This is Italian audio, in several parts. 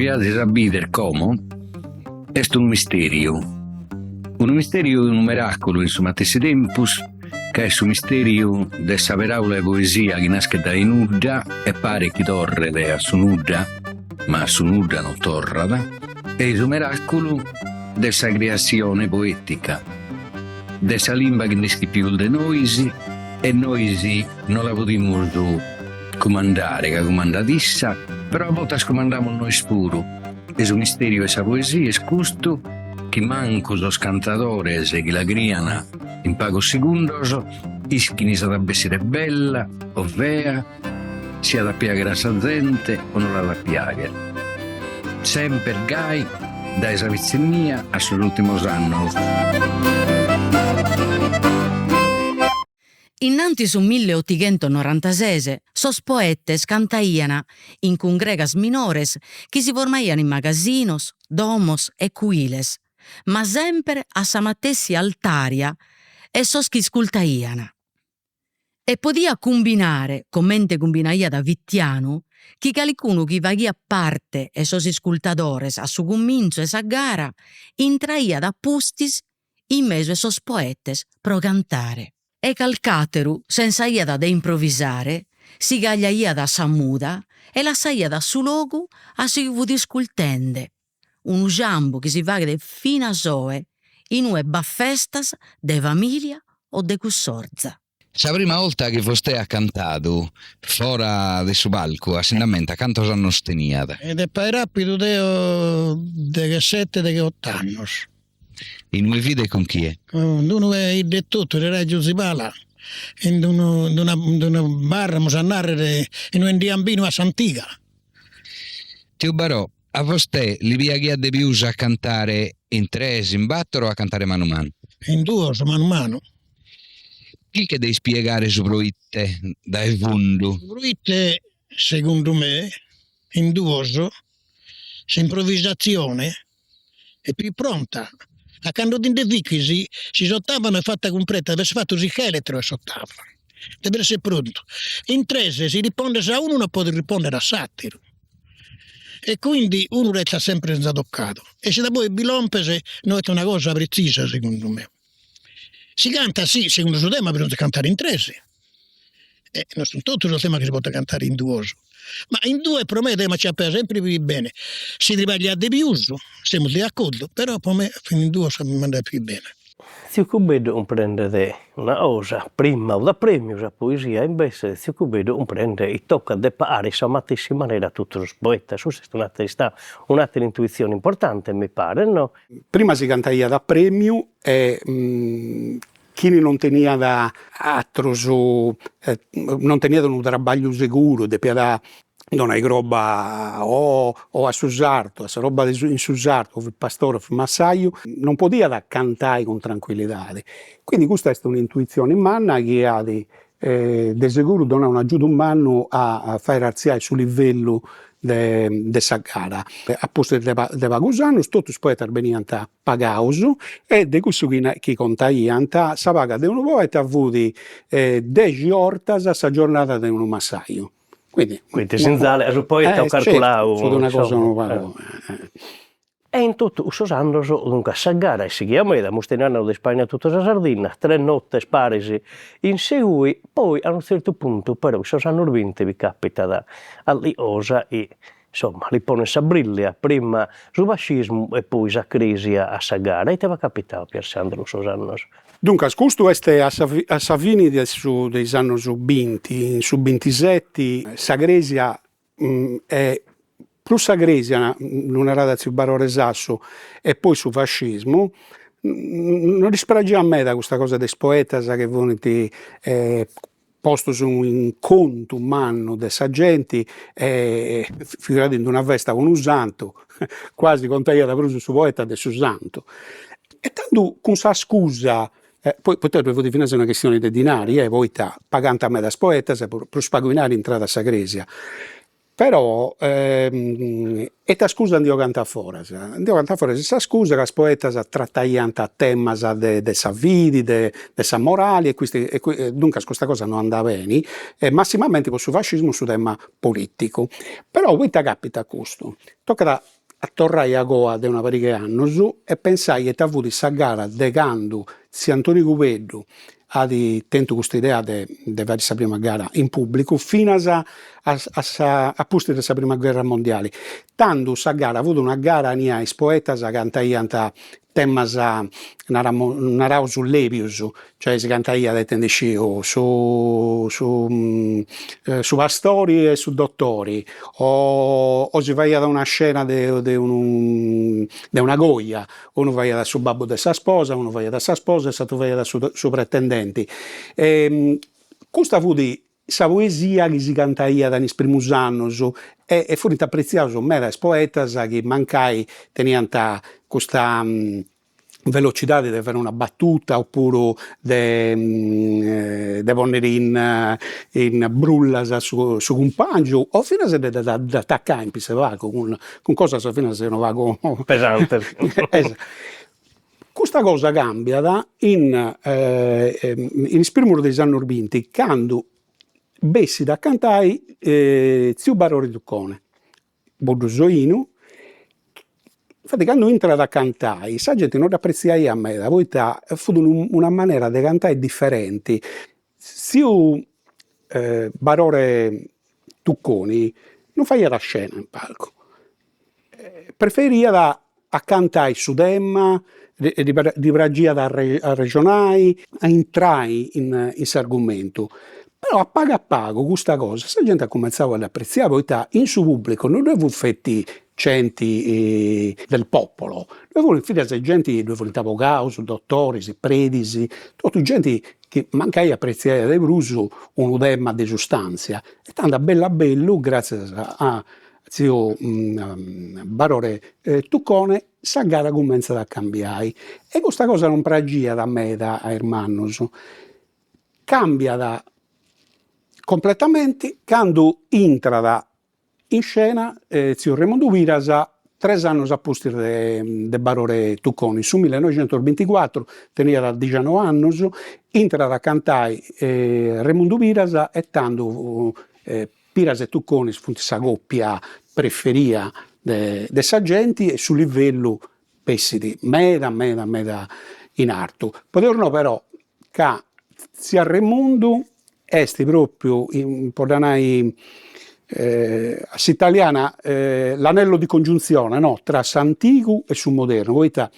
curiosità saber come, è un misterio. Un misterio e un miracolo in su matessi tempus, che è su misterio de sa veraula poesia che nasce da inudda e pare che torrede a su nudda, ma a su nudda non torrada, e il miracolo de sa creazione poetica, de sa lingua che neschi più de noisi, e noi non la potremmo comandare, che comandatissa, però a volte scomandiamo noi spuro. È un misterio esa poesia, è gusto che manco los cantadores che la criana in pagos segundos, ischini sa da essere bella o vea, sia da piagere a sa gente o non la da piagere. Sempre gai, da esa vizzemia a sus ultimos annos. Innanti su 1896 sos poetes cantaiana in congregas minores chi si formaian in magasinos, domos e cuiles, ma sempre a sa matessi altaria e sos chi scultaiana. E podia combinare, commente combinaia da Vittianu, chi calicuno chi vaghia parte e sos scultadores a su cominzo e sa gara intraia da pustis in meso e sos poetes pro cantare. E calcateru, senza iada de improvvisare, si gagliaia da sa muda e lassaia da su logu a si vudi scultende. Un jambu che si vaghe fino a soe, in ue baffestas de famiglia o de cussorza. La prima volta che foste a cantato, fora de su palco, a Sindamenta, cantos annos teniate? Ed è poi rapido de 7 de 8 anni. In ue vide con chi è? Uno è il detto di Reggio Zibala, in una barra musannare in un diambino a Santiga. Tio Barò, a vostè li via de pius a cantare in tre, in battero o a cantare mano a mano? In due, mano a mano. Chi che devi spiegare su proitte da fondo? Proitte, secondo me, in due, l'improvvisazione è più pronta. A quando di Vicchi si sottavano e fatta completa, avesse fatto si scheletro e sottavano. Deve essere pronto. In tre, se si risponde a uno, non può rispondere a satiro. E quindi uno resta sempre toccato. E se da poi bilompese, non è una cosa precisa, secondo me. Si canta, sì, secondo il suo tema, bisogna cantare in tre. Non sono tutti i temi che si può cantare in due. Ma in due per me ma ci appena sempre più bene. Si rivaglia di più, siamo d'accordo, però per me in due mi manda più bene. Se vedo un prende una cosa prima o da premio la poesia, invece se vedo un prende e tocca de pare sa matessi maniera a tutti i poeti. Su è un'altra intuizione importante, mi pare, no? Prima si cantava da premio e chi non tenia da altro, non tenia un trabalho sicuro, de piada non hai roba o a Susarto, a roba in Susarto, il pastore, il massaio, non podia da cantare con tranquillità. Quindi questa è un'intuizione manna che ha di sicuro dona un aiuto umano a fare alzare sul livello de sa gara. A posto de Vagusanos, tutti i poeti veniano pagaus e di questo che contaiano, sa paga di un poeta ha avuto 10 ortas a sa giornata di un massaio. Quindi senza il poeta calcolato. Certo, una cosa non va. E in tutto questo anno, dunque, sa gara si chiama, da Mustenano di Spagna tutta la Sardegna, 3 notti sparisi in segui, poi a un certo punto, però, se hanno vinto, vi capita da all'iosa e, insomma, li pone sa briglia, prima sul fascismo e poi sa crisi a sa gara. E ti va capitato, Pier Sandro, Sosanno? Dunque, questo è a sa fine dei anni 20, su 27, sa Gresia è più sa Gresia, non era più barore sasso, e poi sul fascismo, non rispargia a me da questa cosa dei poetas che vogliono posto su un incontro umano di sa gente, figurati in una festa con un santo, quasi contagliata proprio su poeta del suo santo. E tanto con sa scusa, poi potrebbe essere una questione di dinari, poi pagando a me da poetas per spaguinare entrata a sa Gresia. Però e ta scusa andio cantafores. Andio cantafores sa scusa che is poetas trattaiant temas de sa vidi, de sa morali duncas questa cosa non andà bene, massimamente con su fascismo su tema politicu. Però ita capita custu, toccat a torrai a goa de una pariga 'e annos e pensai che t'avuti sa gara de candu zi Antoni Cubeddu at tentu custa idea de fare sa prima gara in pubblicu finas a pustis de sa prima guerra mondiale. Tantu sa gara avuto una gara ania is poetas cantaiant temas naraus levius, cioè si cantaiat intendisciu su pastori e su dottori, o si faiat una scena de una goia, unu faiat su babbu de sa sposa, unu faiat sa sposa e s'atteru faiat su pretendenti. Custa fut sa poesia chi si cantaiat in is primus annos e furit appreziados meda is poetas chi mancai teniant custa velocidade de fare una battuta oppuru de ponnere in brullas su cumpangiu o finas de attaccare in pisse vago con cosas finas no vago Pesante. Custa cosa cambiat in is primus de is annos 20 candu bessit a cantai Ziu Barore Tuccone, Boddusoinu. Infatti quando intrat a cantai sa gente non l'appreziaiat meda, poita fut una maniera de cantai differenti. Ziu Barore Tucconi non faghiat scena in palco, preferiat a cantai su tema, li pragiat a regionai, a intrai in s'argumentu. Però a pago custa cosa sa gente ha cominciato ad apprezzare, poita in su pubblico non dove fetti genti del popolo, dove furono genti, dove furono avocados, dottori, predisi, tutti genti che mancai apprezzare de prus un tema di sostanzia. E tanto bello, grazie a zio Barore Tuccone, sa gara cominciat a cambiare. E questa cosa non pragiat a meda a Ermannos. Cambiat completamente quando intrat in scena zio Raimondo Piras 3 annos a pustis de Barore Tucconi. Su 1924 teniat 19 annos, intrat a cantai Raimondo Piras e tantu Piras e Tucconi funt sa coppia preferia de sa gente e su livellu pessit meda in artu. Poderno però ca zia Raimondu est proprio, po nai a s'italiana, l'anello di congiunzione, no? Tra s'antigu e su moderno, poita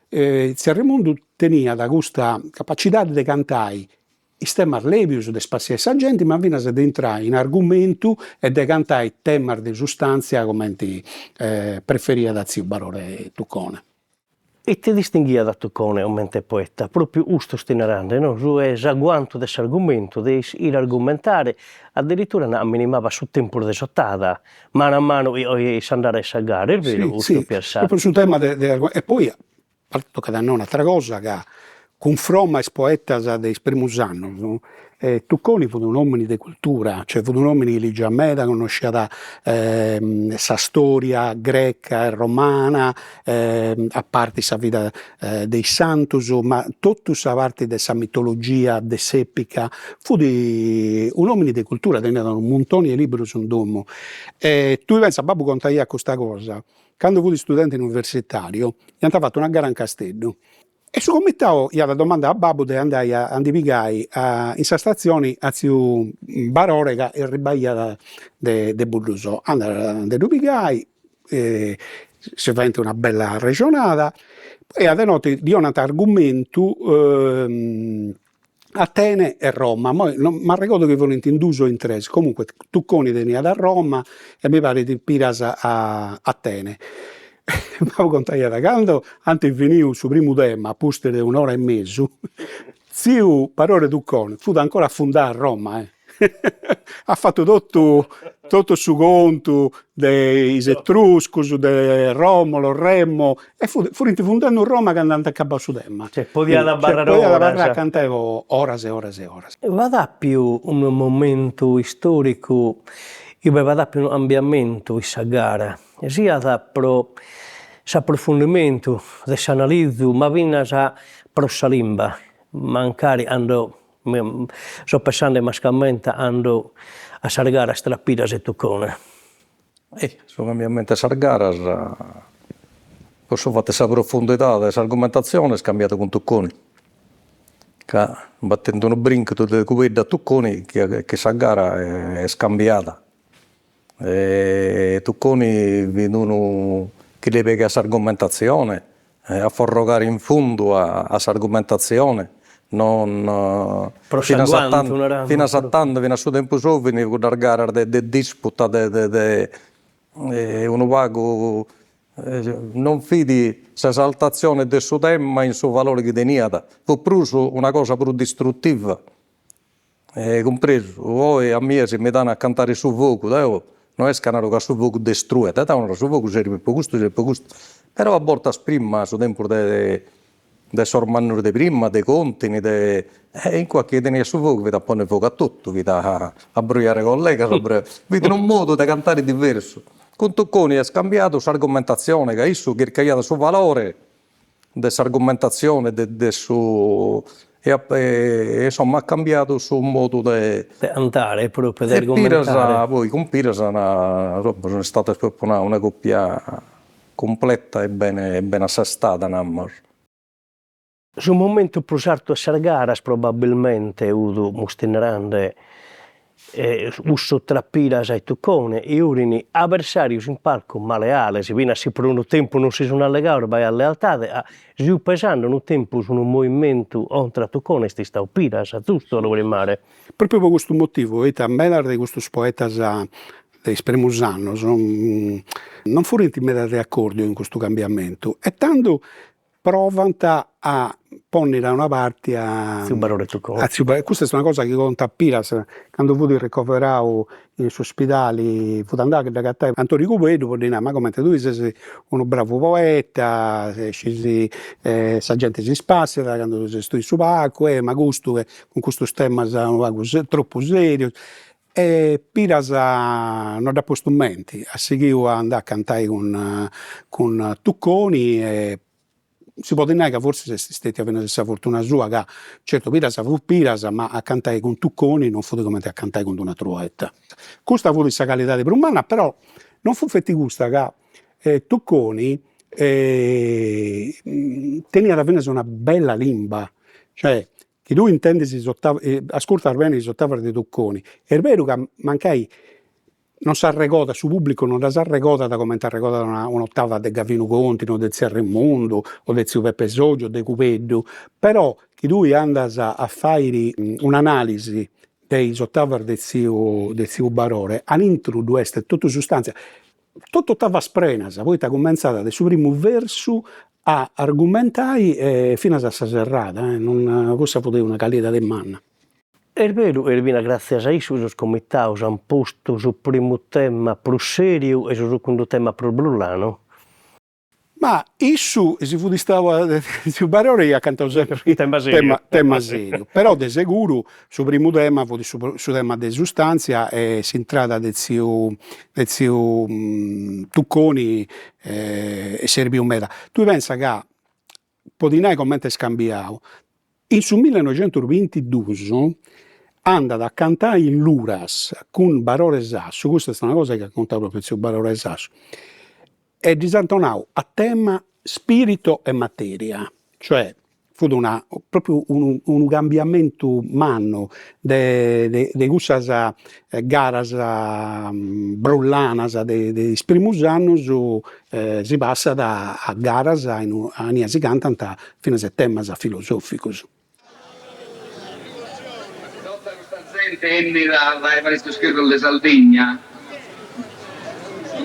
zia Raimondu teniat custa capacitade de cantai is temas levius de spassiare sa gente, ma finas de intrare in argumentu e de cantai temas de sustanzia commenti preferiat zio Barore Tuccone. E ti distinguia da Tuccone, un mente poeta, proprio usto stinerande, no? Su esaguanto de s'argumento, de ir argumentare, addirittura amminimava su tempo de sottata, mano a mano s'andare a sagare, è vero? Sì, proprio sul tema e poi, tocca da noi un'altra cosa, che confronta i poetas dei primus annos, no? Tucconi fu un uomo di cultura, cioè fu un uomo che già meda conosceva sa storia greca e romana, a parte sa vita dei santus, ma tutta sa parte della mitologia de s'epica, fu un uomo di cultura, teneva un montone di libri sul domo. Tu pensi, babbo contaia questa cosa, quando fu studente universitario, gli hanno fatto una gara in Castello. E su comitato gli ha domandato a babbo di andare a pigai in sa stazione a zio Barore che è ribaia de Bulluso. Andare a pigai, si fa una bella regionata, poi a notte di un argomento Atene e Roma, ma ricordo che furono in 2 o in 3, comunque Tucconi tenia da Roma e mi pare di Piras a Atene. Ma contaia da quando antes veniu su primo tema a puste de un'ora e mezzo, zio Barore Tuccone fu ancora a fundare a Roma, ha fatto tutto su conto dei Etruscus, de Romolo, Remmo e furono fundando Roma che andando a capo su tema. Cioè, podia barrare ora. Cantavo ore e ore e ore. Vada più un momento storico io avevo dato un ambiamento in questa gara, e sia pro s'approfondimento, s'analizzo, ma fino pro sa limba, magari sto pensando mascalmente ando a sa gara strappidas e Tuccone. Su cambiamento a garas, posso fare questa profondità delle argomentazioni scambiate con Tucconi. Che battendo un brinco di Cupedda a Tucconi, che questa gara è scambiata. E Tucconi vedono che deve questa argomentazione, a forrogare in fondo a questa argomentazione. Non fino a 70 fino a suo tempo giovane con la gara di disputa un vago non fidi l'esaltazione del suo tema in suo valore che teniata fu preso una cosa più distruttiva compreso voi a me se mi danno a cantare su fuoco non è scanaro che su fuoco distrutta su fuoco serve per questo però a volte prima su tempo dei sormannuri di prima, dei contini, in qualche tenia su fuoco, vi da pone fuoco a tutto, vi da a bruciare collega, vedi un modo di cantare diverso. Con Tucconi è scambiato l'argomentazione, che isso che ha il suo valore, dessa argomentazione, e insomma ha cambiato il suo modo di andare proprio di argomentare. Poi con Pirasa sono stata una coppia completa e ben assestata, Sul momento più sarto a Sargaras probabilmente Udo Mustinerande usso trappiras ai Tuccone e urini avversarios in palco maleales, fino se per un tempo non si sono allegato vai a lealtade, giù pesando un tempo su un movimento oltre a Tuccone sti stau piras, giusto lo mare. Proprio per questo motivo, a me di questi poetas dei Spremusanos non furono immediatamente d'accordo in questo cambiamento, e tanto provano a porre da una parte a Barone Tuccone. Questa è una cosa che conta a Piras, quando fu ricoverato in ospedali, fu andato da cattare Antonio Cupedo, può dire, ma come tu sei un bravo poeta, sa gente si spassa, quando sei studi su pacco, ma gusto con questo stemma troppo serio. E Piras non ha posto in mente, ha seguito a andare a cantare con Tucconi si può dire che forse se stati avendo questa fortuna sua che certo Piras fu Piras ma a cantare con Tucconi non fu come a cantare con una truetta questa fu questa qualità di umana però non fu fetti gusta che Tucconi tenia da fine una bella limba cioè che lui intende ascoltare bene i ottavi di Tucconi è vero che mancai non si arregoda, su pubblico non si arregoda da come si arregoda un'ottava di Gavino Conti, o del Zio Raimondo, o del Zio Peppe Soggio, o del Cupeddu, però che lui andas a fare un'analisi dei ottavi del Zio Barore, all'intro di questa è tutta sostanza, tutto ottava sprena, poi ti ha cominciato da su primo verso a argomentare fino a sa serrata, non questa poteva una qualità di manna. È vero, Ervina, grazie a isso os comitados han posto su primo tema più serio e su secondo tema più brullano. Ma isso, se fu di stava su Barore, ha cantato sempre tema serio. Però di sicuro, su primo tema, fu su tema di sostanza, si entrata del zio Tucconi e Servio Meda. Tu pensi che, podinai commenti scambiato, in su 1922 andata a cantare in Luras con Barore Sasso, questa è una cosa che ha contato proprio il Barore Sasso, e disantonau a tema spirito e materia, cioè fu proprio un cambiamento manno de queste garas brullanas de sprimusanos si passa a garas a si cantano fino a temas filosoficos. Enni da Evaristo Schirro de Sardegna,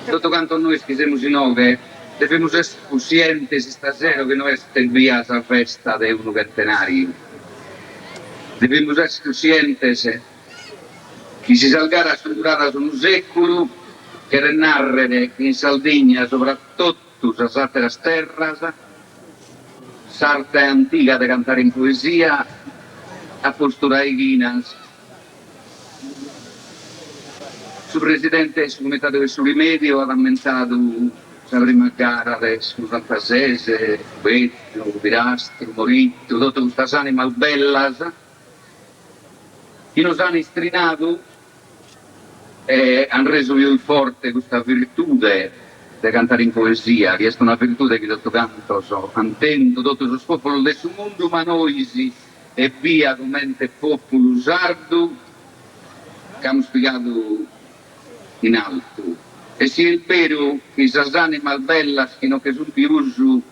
tutto quanto noi che siamo in nove, dobbiamo essere conscienti stasera che noi stiamo via alla festa di un centenario. Dobbiamo essere conscienti che si salgara strutturata su un secolo, che narrare in Sardegna soprattutto sa satira terra, sarta antica da cantare in poesia, a postura i Guinness. Su presidente del comitato del Sulimedio ha lamentato la prima gara su Fantasese, Betto, Virastro, Moritto, tutte queste anime belle, che nos hanno strinato e hanno reso più forte questa virtù di cantare in poesia, che è una virtù che tutto canto so, antendo tutto il popolo del mondo, ma noi si e via come popolo sardo, che abbiamo spiegato in alto. E sia il vero che le anime belle che non sono più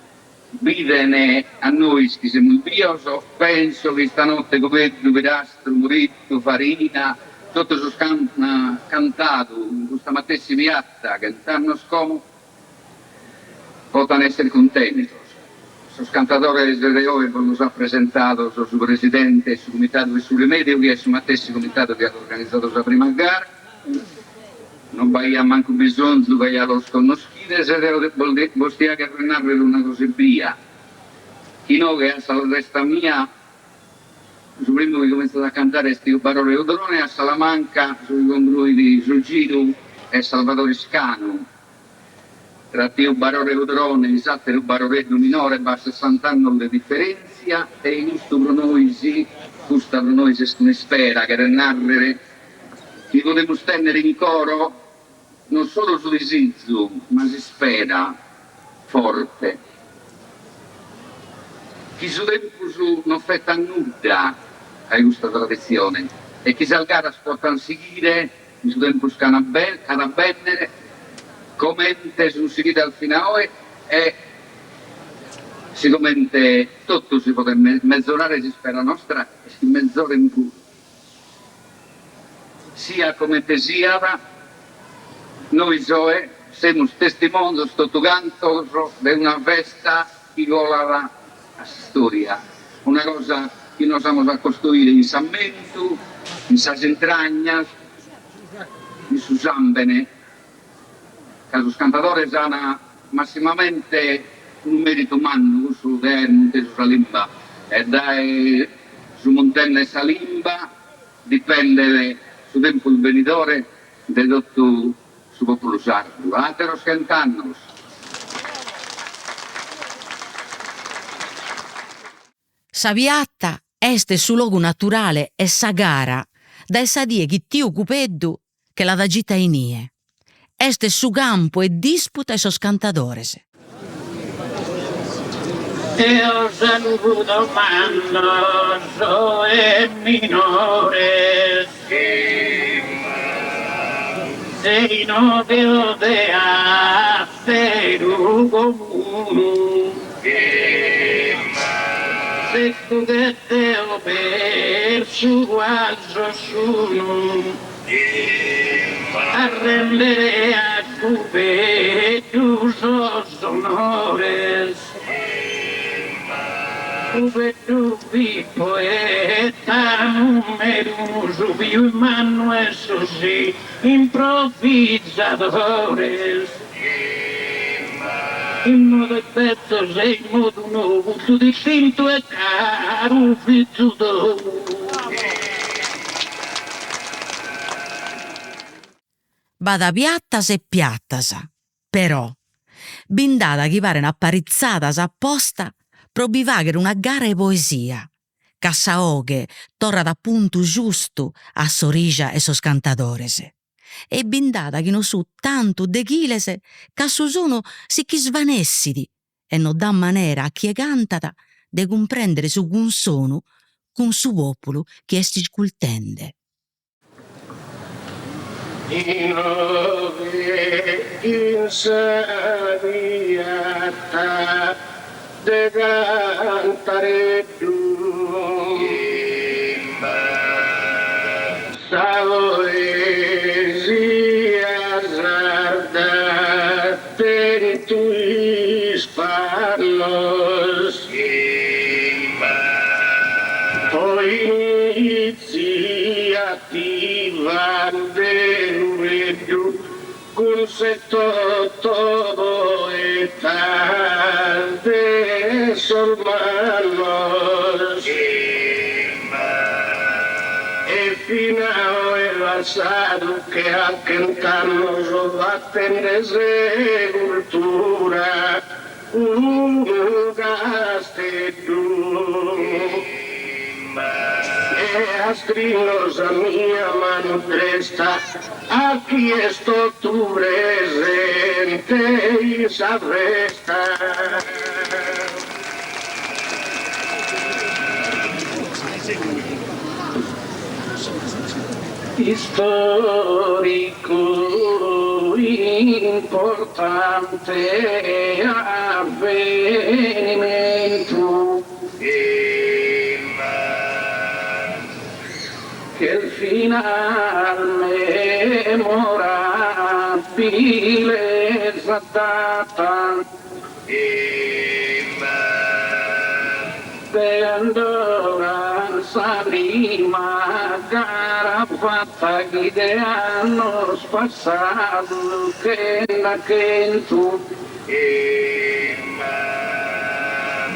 vivono a noi che siamo via, penso che stanotte come Virastro, Moritto, Farina, tutti hanno cantato in questa mattina piatta, cantando come possono essere contenti. Sono cantatori di oggi nos ha presentato su presidente e su comitato del Sulimedio, che è su mattina comitato che ha organizzato la prima gara. Non abbiamo manco bisogno di vai allo sconosciute, se vostia che narrare una cosa via. Chi no che a la testa mia, su primo che ho cominciato a cantare Stio Barolo Eudrone, a Salamanca, sui congruiti sul giro e Salvatore Scano. Tra Tio Barolo Eudrone, esatto, e il Baroletto minore, va 60 anni di differenza, e in questo per noi sì, questa per noi si spera, che era narrare, che potremmo stendere in coro, non solo su Isizzu, ma si spera forte. Chi su tempo su non fetta nulla a questa tradizione e chi al gara sporta seguire, chi su tempo scana bene, commente su seguire al finale e sicuramente tutto si può mezz'ora si spera nostra e si mezz'ora in più. Sia come sia, noi Zoe siamo testimoni di questo canto di una festa che volava la storia, una cosa che noi siamo a costruire in Sammento, in Sagentragna, in Susambene, che i cantatori hanno massimamente un merito umano su Monte Salimba e dai su Montenne Salimba dipende su tempo il venitore del dottor su popolo sardo. Ateros cantannos. Saviatta este su luogo naturale e sa gara da essa die chi tiu cupeddu che la da gita inie. Este su campo e disputa e sos cantadores. Io saluto domando, soe minore, sei no de a seru comunu, se tu che te ho perso quattro sono, arrendere a cupettu sos onores, cupettu poeta numeroso, più Emanuele sì, improvvisadores. Il modo pezzo sei in modo nuovo, tu distinto e caro, figlio d'oro. Bada piattas e piattas, però, bindata chi pare apparizzatas apposta, pro bivaghere una gara e poesia, cassaoghe, torra da punto giusto a sorija e sos cantadores. E bindata chi non su tanto de chilese, ca su sono si chi svanessidi, e non da manera a chi cantata de comprendere su cun sono, con su popolo che esti scultende. In saviata de cantare tu, poesia sarda per tuis parlos, poi iniziativa del regno con setto e tante solmanos e fino a passato che anche un canno sovattende sepoltura un castello e a strillosa mia mano presta a chi è sto tu presente in sa festa. Storico importante avvenimento che il finale memorabile data dell'andoranza prima gara fatta che hanno spassato che tu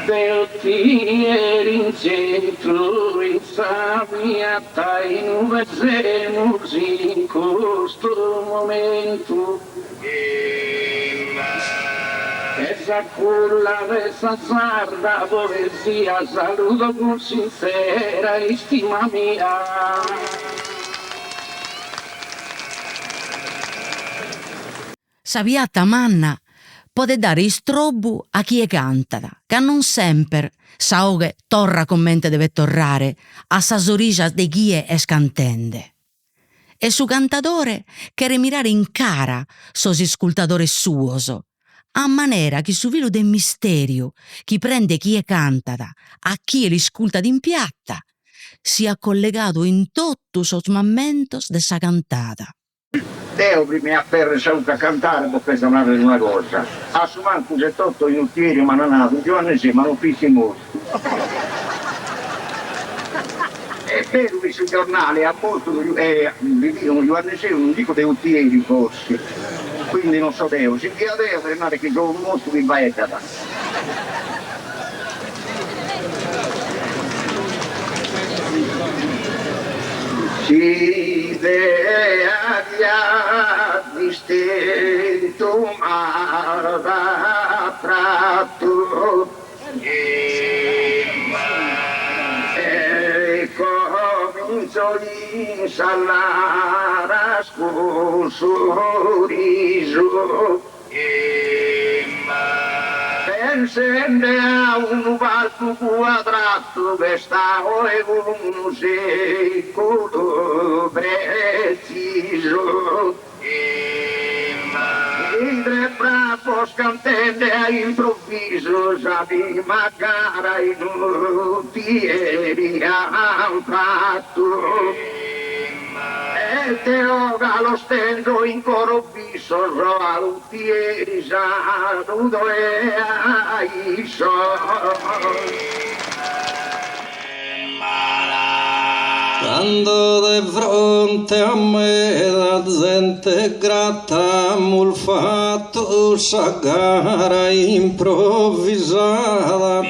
del tieri in centro in sabiata in vezemos in questo momento esa culla dessa sarda poesia saluto con sincera stima mia. Saviata manna può dare istrobu a chi è cantata, che non sempre saoghe torra commente deve torrare a sa sorisa de chi è scantende. E su cantatore che remirare in cara sosi ascoltatore suoso, a manera che su vilo del misterio chi prende chi è cantata a chi li ascolta in piatta sia collegato in tutto sos momentos de sa cantata. Deo prima a terra saluta a cantare può pensare di una cosa. A su manco c'è tutto in uttieri ma non ha un giorno sì ma non fissi molto. È vero che sui giornali a molto vi dicono Giovanni Seo, non dico dei uttieri forse. Quindi non so Deo, si dia Deo per andare che sono molto vi va e si idea di stento ma tratto e comincio di salare con sorriso pensando a un palco quadrato che stavo e un secolo preciso mentre bravo scantende all'improvviso sapi magari inutili han fatto e te ora lo stendo in coro viso so all'uttieri saluto e aiso. Quando di fronte a me la gente gratta m'ho fatto sa gara improvvisata